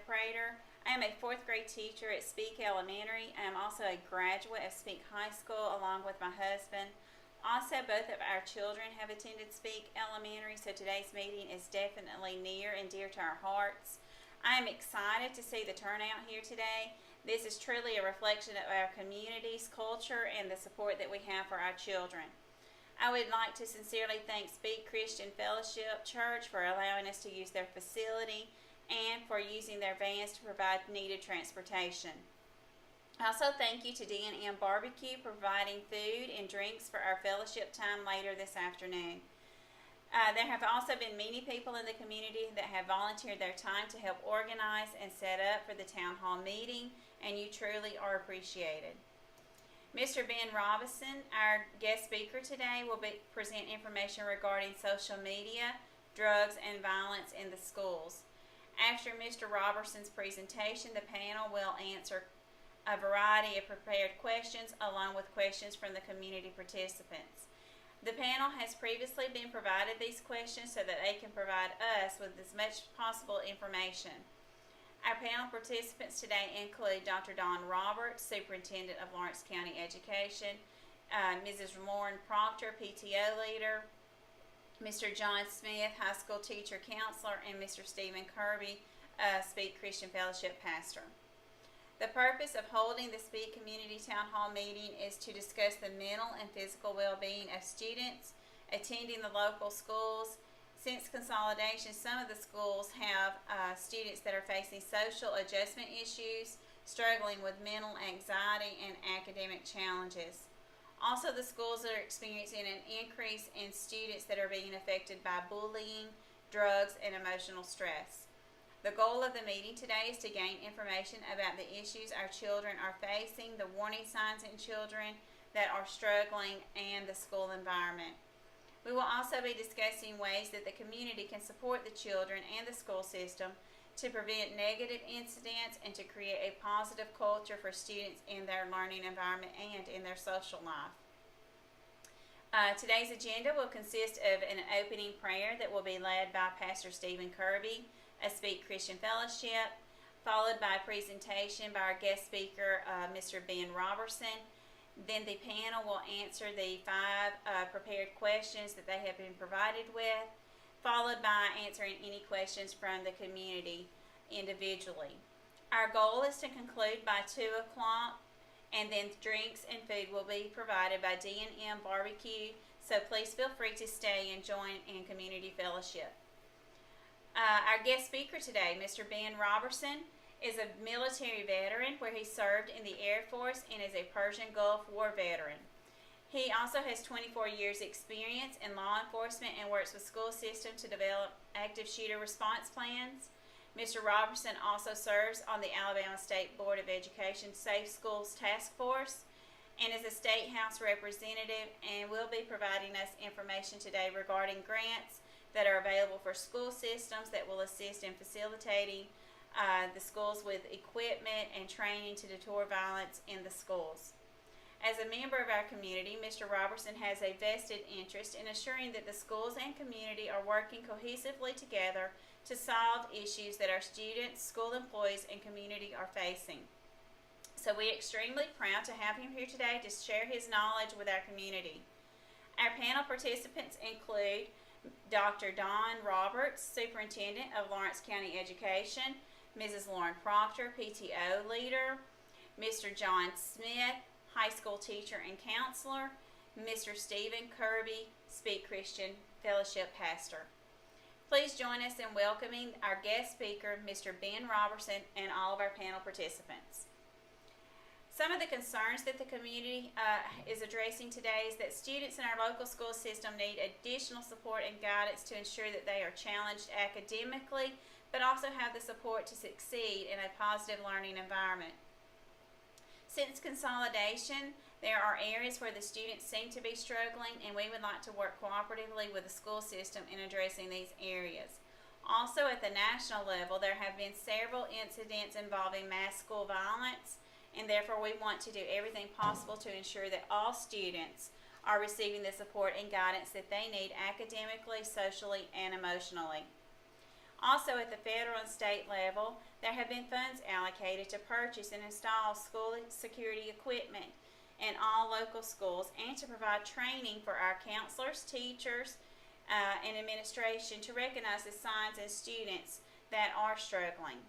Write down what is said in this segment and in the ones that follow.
Prater. I am a fourth grade teacher at Speak Elementary. I am also a graduate of Speak High School along with my husband. Also, both of our children have attended Speak Elementary, so today's meeting is definitely near and dear to our hearts. I am excited to see the turnout here today. This is truly a reflection of our community's culture and the support that we have for our children. I would like to sincerely thank Speak Christian Fellowship Church for allowing us to use their facility and for using their vans to provide needed transportation. Also, thank you to D&M Barbecue for providing food and drinks for our fellowship time later this afternoon. There have also been many people in the community that have volunteered their time to help organize and set up for the town hall meeting, and you truly are appreciated. Mr. Ben Robinson, our guest speaker today, will present information regarding social media, drugs, and violence in the schools. After Mr. Robertson's presentation, the panel will answer a variety of prepared questions along with questions from the community participants. The panel has previously been provided these questions so that they can provide us with as much possible information. Our panel participants today include Dr. Don Roberts, Superintendent of Lawrence County Education, Mrs. Lauren Proctor, PTO Leader, Mr. John Smith, High School Teacher Counselor, and Mr. Stephen Kirby, Speak Christian Fellowship Pastor. The purpose of holding the Speak Community Town Hall meeting is to discuss the mental and physical well-being of students attending the local schools. Since consolidation, some of the schools have students that are facing social adjustment issues, struggling with mental anxiety, and academic challenges. Also, the schools are experiencing an increase in students that are being affected by bullying, drugs, and emotional stress. The goal of the meeting today is to gain information about the issues our children are facing, the warning signs in children that are struggling, and the school environment. We will also be discussing ways that the community can support the children and the school system to prevent negative incidents and to create a positive culture for students in their learning environment and in their social life. Today's agenda will consist of an opening prayer that will be led by Pastor Stephen Kirby, a Speak Christian Fellowship, followed by a presentation by our guest speaker, Mr. Ben Robertson. Then the panel will answer the 5 prepared questions that they have been provided with, followed by answering any questions from the community individually. Our goal is to conclude by 2 o'clock, and then drinks and food will be provided by D&M Barbecue, so please feel free to stay and join in community fellowship. Our guest speaker today, Mr. Ben Robertson, is a military veteran where he served in the Air Force and is a Persian Gulf War veteran. He also has 24 years experience in law enforcement and works with school systems to develop active shooter response plans. Mr. Robertson also serves on the Alabama State Board of Education Safe Schools Task Force and is a State House representative and will be providing us information today regarding grants that are available for school systems that will assist in facilitating the schools with equipment and training to deter violence in the schools. As a member of our community, Mr. Robertson has a vested interest in assuring that the schools and community are working cohesively together to solve issues that our students, school employees, and community are facing. So we're extremely proud to have him here today to share his knowledge with our community. Our panel participants include Dr. Don Roberts, Superintendent of Lawrence County Education, Mrs. Lauren Proctor, PTO Leader, Mr. John Smith, High School Teacher and Counselor, Mr. Stephen Kirby, Speak Christian Fellowship Pastor. Please join us in welcoming our guest speaker, Mr. Ben Robertson, and all of our panel participants. Some of the concerns that the community is addressing today is that students in our local school system need additional support and guidance to ensure that they are challenged academically, but also have the support to succeed in a positive learning environment. Since consolidation, there are areas where the students seem to be struggling, and we would like to work cooperatively with the school system in addressing these areas. Also, at the national level, there have been several incidents involving mass school violence, and therefore we want to do everything possible to ensure that all students are receiving the support and guidance that they need academically, socially, and emotionally. Also, at the federal and state level, there have been funds allocated to purchase and install school security equipment in all local schools and to provide training for our counselors, teachers, and administration to recognize the signs in students that are struggling.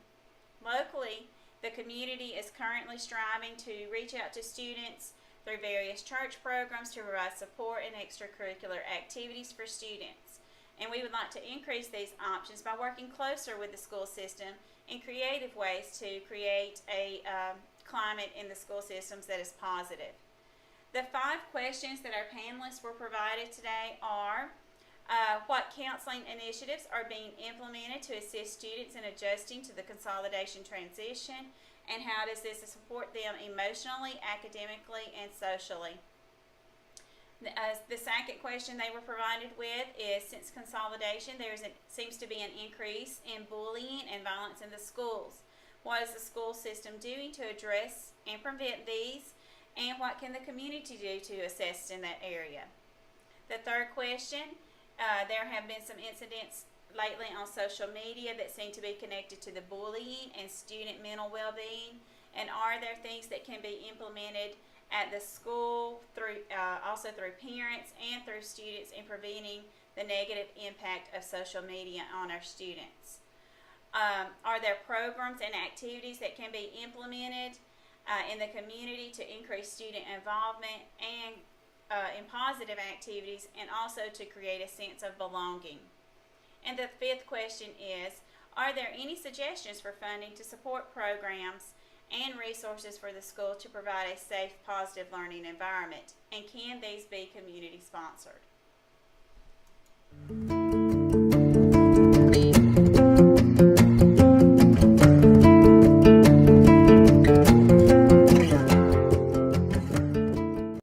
Locally, the community is currently striving to reach out to students through various church programs to provide support and extracurricular activities for students. And we would like to increase these options by working closer with the school system in creative ways to create a climate in the school systems that is positive. The 5 questions that our panelists were provided today are: what counseling initiatives are being implemented to assist students in adjusting to the consolidation transition, and how does this support them emotionally, academically, and socially? The second question they were provided with is, since consolidation, seems to be an increase in bullying and violence in the schools. What is the school system doing to address and prevent these, and what can the community do to assist in that area? The third question, there have been some incidents lately on social media that seem to be connected to the bullying and student mental well-being, and are there things that can be implemented at the school, also through parents and through students, in preventing the negative impact of social media on our students? Are there programs and activities that can be implemented in the community to increase student involvement and in positive activities, and also to create a sense of belonging? And the 5th question is, are there any suggestions for funding to support programs and resources for the school to provide a safe, positive learning environment? And can these be community sponsored?